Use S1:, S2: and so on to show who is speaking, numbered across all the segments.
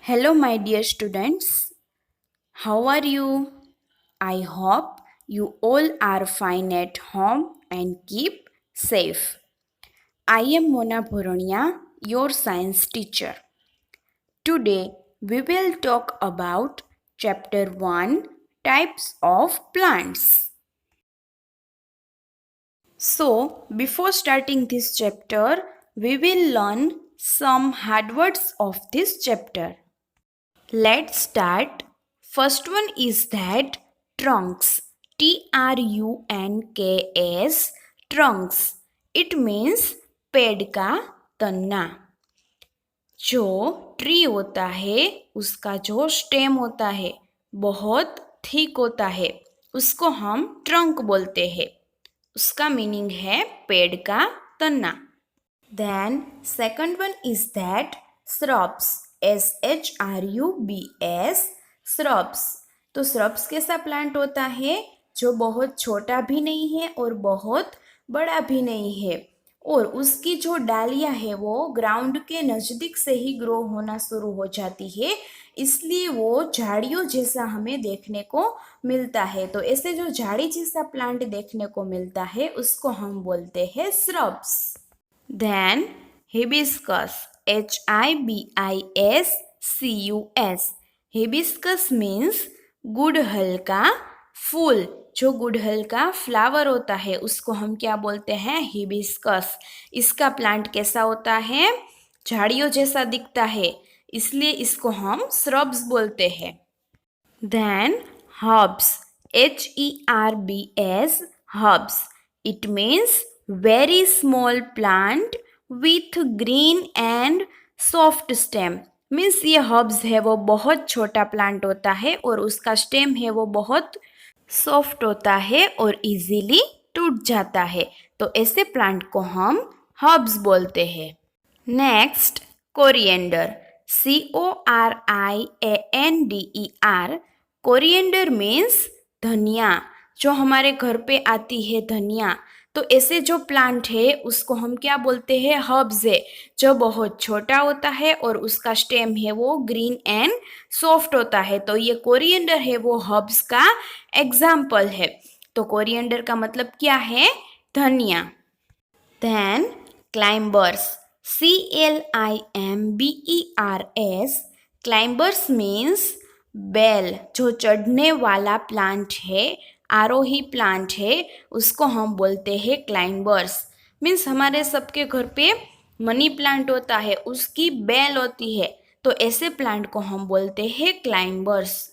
S1: Hello, my dear students. How are you? I hope you all are fine at home and keep safe. I am Mona Bhoronia, your science teacher. Today we will talk about Chapter 1 Types of Plants. So, before starting this chapter, we will learn some hard words of this chapter. Let's start. First one is that trunks. TRUNKS trunks. It means पेड़ का तना. जो tree होता है उसका जो stem होता है बहुत थिक होता है उसको हम ट्रंक बोलते हैं. उसका मीनिंग है पेड़ का तना. Then second one is that shrubs. SHRUBS shrubs. तो shrubs कैसा प्लांट होता है जो बहुत छोटा भी नहीं है और बहुत बड़ा भी नहीं है और उसकी जो डालियां है वो ग्राउंड के नज़दीक से ही ग्रो होना शुरू हो जाती है, इसलिए वो झाड़ियों जैसा हमें देखने को मिलता है. तो ऐसे जो झाड़ी जैसा प्लांट देखने को मिलता है उसको हम बोलते हैं shrubs. Then hibiscus. HIBISCUS. Hibiscus means गुड़हल का फूल. जो गुड़हल का फ्लावर होता है उसको हम क्या बोलते हैं? हिबिस्कस. इसका प्लांट कैसा होता है? झाड़ियों जैसा दिखता है, इसलिए इसको हम श्रब्स बोलते हैं. Then herbs. HERBS herbs. It means very small plant with green and soft stem. Means ये हर्ब्स है वो बहुत छोटा प्लांट होता है और उसका स्टेम है वो बहुत सॉफ्ट होता है और इजीली टूट जाता है. तो ऐसे प्लांट को हम हर्ब्स बोलते हैं. Next coriander. CORIANDER. Coriander means धनिया. जो हमारे घर पे आती है धनिया, तो ऐसे जो प्लांट है उसको हम क्या बोलते हैं? हर्ब्स है. जो बहुत छोटा होता है और उसका स्टेम है वो ग्रीन एंड सॉफ्ट होता है. तो ये कोरिएंडर है वो हर्ब्स का एग्जाम्पल है. तो कोरिएंडर का मतलब क्या है? धनिया. Then climbers. CLIMBERS. Climbers means बेल. जो चढ़ने वाला प्लांट है, आरोही प्लांट है, उसको हम बोलते हैं क्लाइंबर्स. मीन्स हमारे सबके घर पे मनी प्लांट होता है, उसकी बेल होती है, तो ऐसे प्लांट को हम बोलते हैं climbers.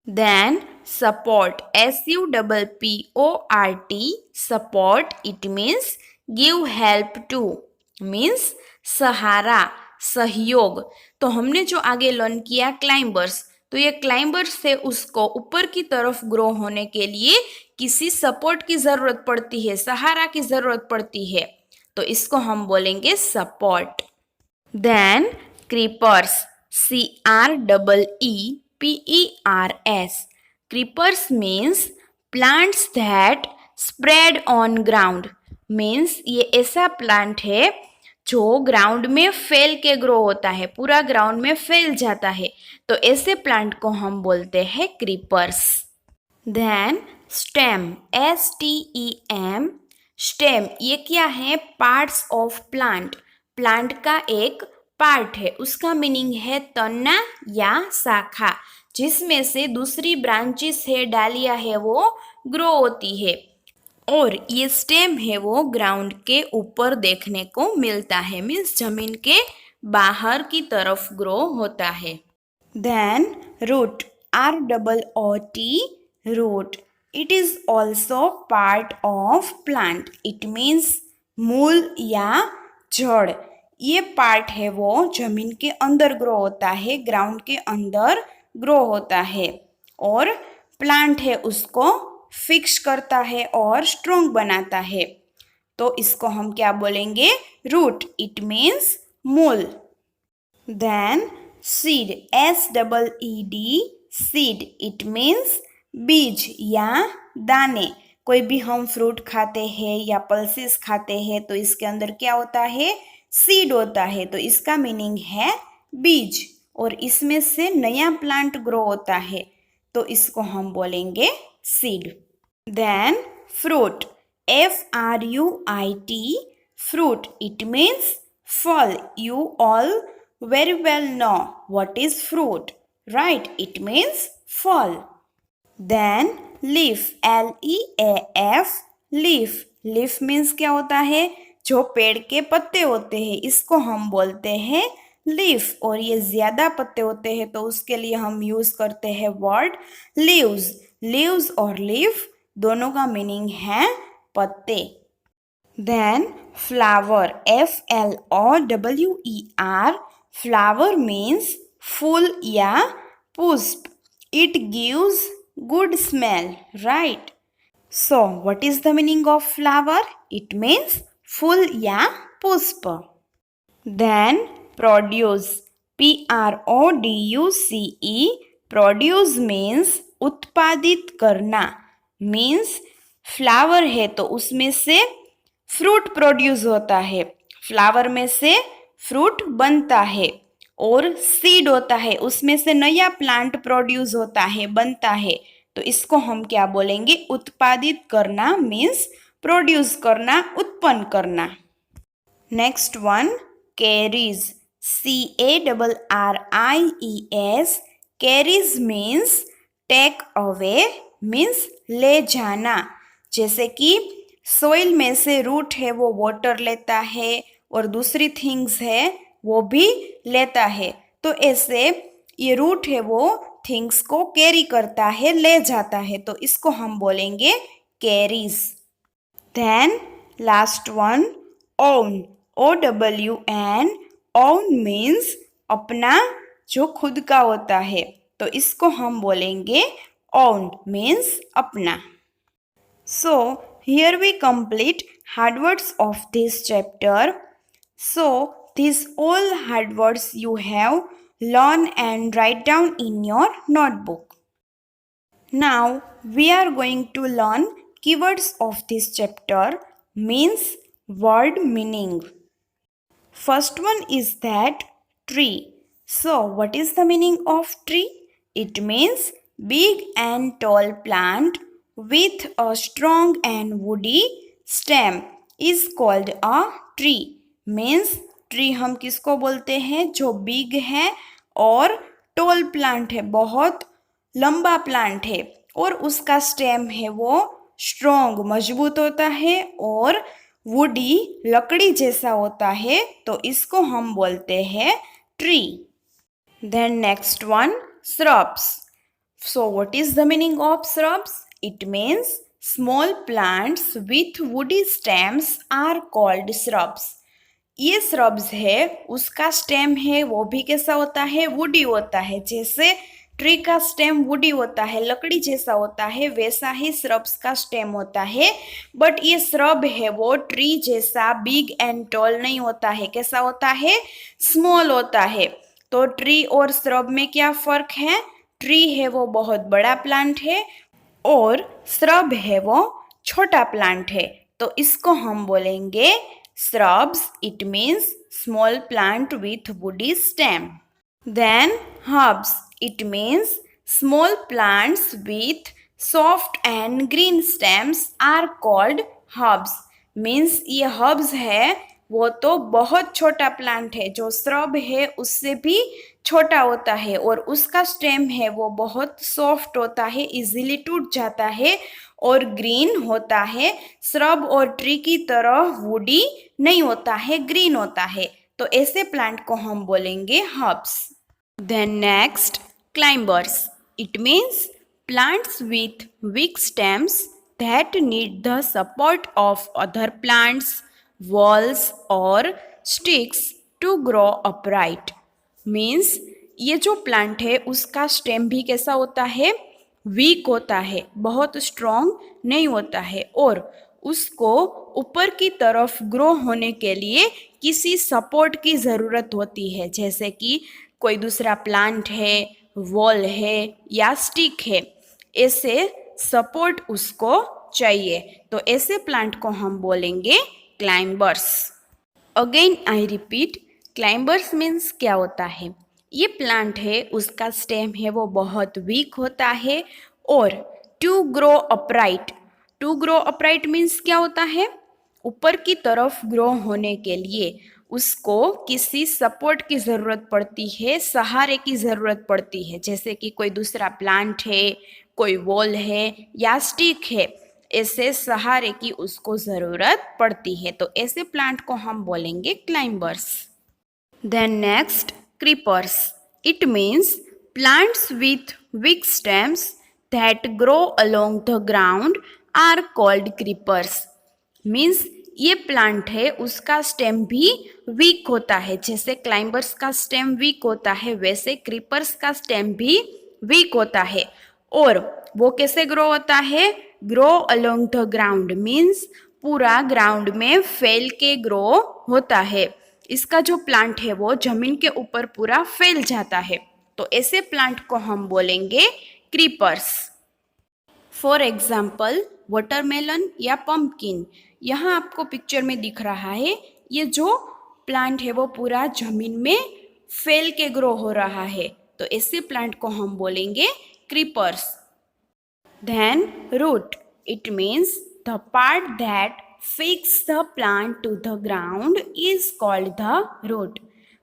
S1: Then support. SUPPORT support. It means give help to. Means सहारा, सहयोग. तो हमने जो आगे लर्न किया क्लाइंबर्स, तो ये क्लाइंबर्स से उसको ऊपर की तरफ ग्रो होने के लिए किसी सपोर्ट की ज़रूरत पड़ती है, सहारा की ज़रूरत पड़ती है, तो इसको हम बोलेंगे support. Then creepers. CREEPERS. Creepers means plants that spread on ground. Means ये ऐसा प्लांट है जो ग्राउंड में फैल के ग्रो होता है, पूरा ग्राउंड में फैल जाता है, तो ऐसे प्लांट को हम बोलते हैं creepers. Then stem. STEM stem. ये क्या है? Parts of plant. प्लांट का एक पार्ट है, उसका मीनिंग है तना या शाखा, जिसमें से दूसरी ब्रांचेस है, डालियां है, वो ग्रो होती है. और ये स्टेम है वो ग्राउंड के ऊपर देखने को मिलता है, मीन्स जमीन के बाहर की तरफ ग्रो होता है. Then root. ROOT root. It is also part of plant. It means मूल या जड़. ये पार्ट है वो जमीन के अंदर ग्रो होता है, ग्राउंड के अंदर ग्रो होता है, और प्लांट है उसको फिक्स करता है और स्ट्रॉन्ग बनाता है. तो इसको हम क्या बोलेंगे? रूट. इट मीन्स मूल. Then seed. SEED seed. It means बीज या दाने. कोई भी हम फ्रूट खाते हैं या पल्सेस खाते हैं तो इसके अंदर क्या होता है? सीड होता है, तो इसका मीनिंग है बीज. और इसमें से नया प्लांट ग्रो होता है, तो इसको हम बोलेंगे seed. Then fruit, FRUIT, fruit, it means फल. You all very well know what is fruit, right? It means फल. Then leaf, LEAF, leaf. leaf means क्या होता है? जो पेड़ के पत्ते होते हैं, इसको हम बोलते हैं लीफ। और ये ज्यादा पत्ते होते हैं तो उसके लिए हम यूज करते हैं वर्ड लीव्स। लीव्स और लीफ दोनों का मीनिंग है पत्ते। Then flower, FLOWER, flower means फूल या पुष्प। It gives good smell, right? So what is the meaning of flower? It means फूल या पुष्प। Then produce, PRODUCE, produce means उत्पादित करना। मीन्स फ्लावर है तो उसमें से फ्रूट प्रोड्यूस होता है, फ्लावर में से फ्रूट बनता है। और सीड होता है, उसमें से नया प्लांट प्रोड्यूस होता है, बनता है। तो इसको हम क्या बोलेंगे? उत्पादित करना मीन्स प्रोड्यूस करना, उत्पन्न करना। Next one carries, CARRIES, carries means take away, means ले जाना। जैसे कि सोइल में से रूट है वो वाटर लेता है और दूसरी थिंग्स है वो भी लेता है, तो ऐसे ये रूट है वो थिंग्स को कैरी करता है, ले जाता है, तो इसको हम बोलेंगे carries. Then last one own, OWN, own means अपना, जो खुद का होता है, तो इसको हम बोलेंगे ओन मीन्स अपना। So here we complete hard words of this chapter. So these all hard words you have learn and write down in your notebook. Now we are going to learn keywords of this chapter, means word meaning. First one is that tree. So what is the meaning of tree? It means big and tall plant with a strong and woody stem is called a tree. Means tree हम किसको बोलते हैं? जो big है और tall plant है, बहुत लंबा प्लांट है, और उसका स्टेम है वो स्ट्रॉन्ग, मजबूत होता है, और वुडी लकड़ी जैसा होता है, तो इसको हम बोलते हैं tree. Then next one shrubs. So what is the meaning of shrubs? It means small plants with woody stems are called shrubs. ये shrubs है, उसका स्टेम है वो भी कैसा होता है? वुडी होता है। जैसे ट्री का स्टेम वुडी होता है, लकड़ी जैसा होता है, वैसा ही shrubs का स्टेम होता है। बट ये shrub है वो ट्री जैसा बिग एंड टॉल नहीं होता है। कैसा होता है? स्मॉल होता है। तो ट्री और shrub में क्या फर्क है? ट्री है वो बहुत बड़ा प्लांट है और shrub है वो छोटा प्लांट है, तो इसको हम बोलेंगे shrubs. It means small plant with woody stem. Then herbs. It means small plants with soft and green stems are called herbs. Means ये herbs है वो तो बहुत छोटा प्लांट है, जो shrub है उससे भी छोटा होता है, और उसका स्टेम है वो बहुत सॉफ्ट होता है, इजीली टूट जाता है और ग्रीन होता है। shrub और ट्री की तरह वुडी नहीं होता है, ग्रीन होता है, तो ऐसे प्लांट को हम बोलेंगे herbs. Then next climbers. It means plants with weak stems that need the support of other plants, walls or sticks to grow upright. Means ये जो प्लांट है उसका स्टेम भी कैसा होता है? वीक होता है, बहुत स्ट्रॉन्ग नहीं होता है, और उसको ऊपर की तरफ ग्रो होने के लिए किसी सपोर्ट की ज़रूरत होती है। जैसे कि कोई दूसरा प्लांट है, वॉल है या स्टिक है, ऐसे सपोर्ट उसको चाहिए, तो ऐसे प्लांट को हम बोलेंगे climbers. Again I repeat, climbers means क्या होता है? ये प्लांट है उसका स्टेम है वो बहुत वीक होता है। और to grow upright, to grow upright means क्या होता है, ऊपर की तरफ ग्रो होने के लिए उसको किसी सपोर्ट की ज़रूरत पड़ती है, सहारे की ज़रूरत पड़ती है, जैसे कि कोई दूसरा प्लांट है, कोई वॉल है या स्टिक है, ऐसे सहारे की उसको ज़रूरत पड़ती है। तो ऐसे प्लांट को हम बोलेंगे climbers. Then next, creepers. It means plants with weak stems that grow along the ground are called creepers. Means ये प्लांट है उसका स्टेम भी वीक होता है, जैसे क्लाइंबर्स का स्टेम वीक होता है वैसे क्रीपर्स का स्टेम भी वीक होता है। और वो कैसे ग्रो होता है, grow along the ground means पूरा ग्राउंड में फैल के ग्रो होता है। इसका जो प्लांट है वो जमीन के ऊपर पूरा फैल जाता है। तो ऐसे प्लांट को हम बोलेंगे क्रीपर्स। फॉर एग्जाम्पल वाटरमेलन या पम्पकिन, यहाँ आपको पिक्चर में दिख रहा है ये जो प्लांट है वो पूरा जमीन में फैल के ग्रो हो रहा है। तो ऐसे प्लांट को हम बोलेंगे creepers. Then root, it means the part that fixes the plant to the ground is called the root.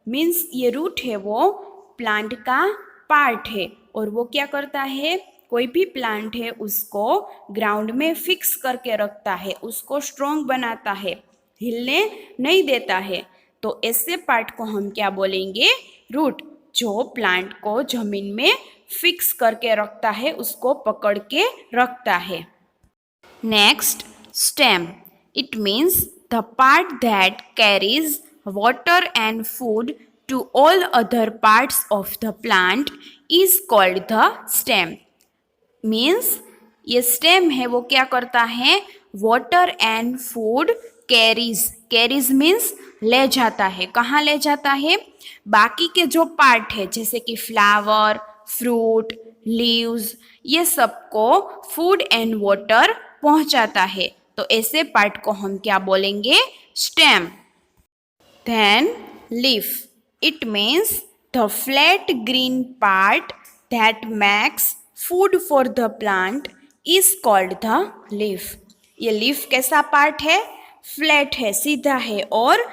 S1: Means ये root है वो प्लांट का पार्ट है और वो क्या करता है, कोई भी प्लांट है उसको ग्राउंड में फिक्स करके रखता है, उसको स्ट्रॉन्ग बनाता है, हिलने नहीं देता है। तो ऐसे पार्ट को हम क्या बोलेंगे, रूट, जो प्लांट को जमीन में फिक्स करके रखता है, उसको पकड़ के रखता है। Next, stem, it means the part that carries water and food to all other parts of the plant is called the stem. Means ये स्टेम है वो क्या करता है, water and food carries, carries means ले जाता है, कहाँ ले जाता है, बाकी के जो पार्ट है जैसे कि फ्लावर, फ्रूट, लीव्स, ये सबको फूड एंड वाटर पहुंचाता है। तो ऐसे पार्ट को हम क्या बोलेंगे, stem. Then leaf, it means the flat green part that makes food for the plant is called the leaf. ये लीफ कैसा पार्ट है, फ्लैट है, सीधा है और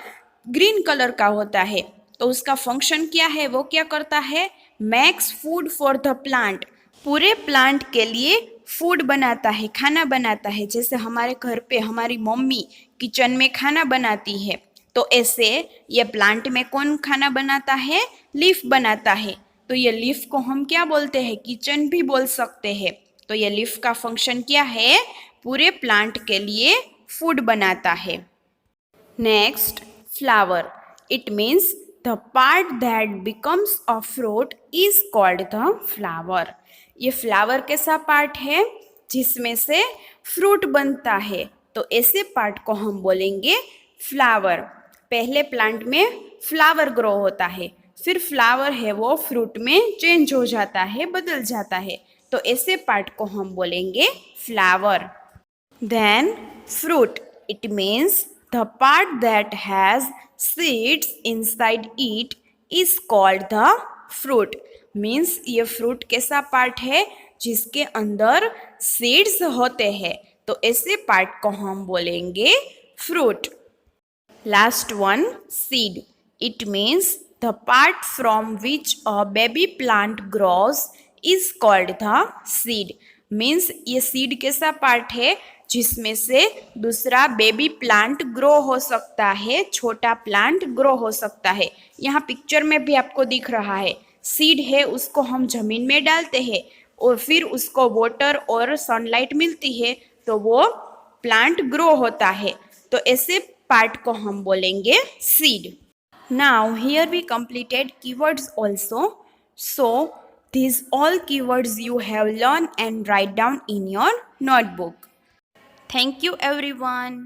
S1: ग्रीन कलर का होता है। तो उसका फंक्शन क्या है, वो क्या करता है, makes food for the plant, पूरे प्लांट के लिए फूड बनाता है, खाना बनाता है। जैसे हमारे घर पे हमारी मम्मी किचन में खाना बनाती है, तो ऐसे ये प्लांट में कौन खाना बनाता है, लीफ बनाता है। तो ये लीफ को हम क्या बोलते हैं, किचन भी बोल सकते हैं। तो ये लीफ का फंक्शन क्या है, पूरे प्लांट के लिए फूड बनाता है। Next, flower, it means the part that becomes a fruit is called the flower. ये फ्लावर कैसा पार्ट है, जिसमें से फ्रूट बनता है। तो ऐसे पार्ट को हम बोलेंगे फ्लावर। पहले प्लांट में फ्लावर ग्रो होता है, फिर फ्लावर है वो फ्रूट में चेंज हो जाता है, बदल जाता है। तो ऐसे पार्ट को हम बोलेंगे flower. Then fruit, it means the part that has seeds inside it is called the fruit. Means ये फ्रूट कैसा पार्ट है, जिसके अंदर सीड्स होते हैं। तो ऐसे पार्ट को हम बोलेंगे fruit. Last one, seed, it means the part from which a baby plant grows is called the seed. Means ये सीड कैसा पार्ट है, जिसमें से दूसरा बेबी प्लांट ग्रो हो सकता है, छोटा प्लांट ग्रो हो सकता है। यहाँ पिक्चर में भी आपको दिख रहा है, सीड है उसको हम जमीन में डालते हैं और फिर उसको वाटर और सनलाइट मिलती है तो वो प्लांट ग्रो होता है। तो ऐसे पार्ट को हम बोलेंगे seed. Now here we completed keywords also. So these all keywords you have learned and write down in your notebook. Thank you everyone.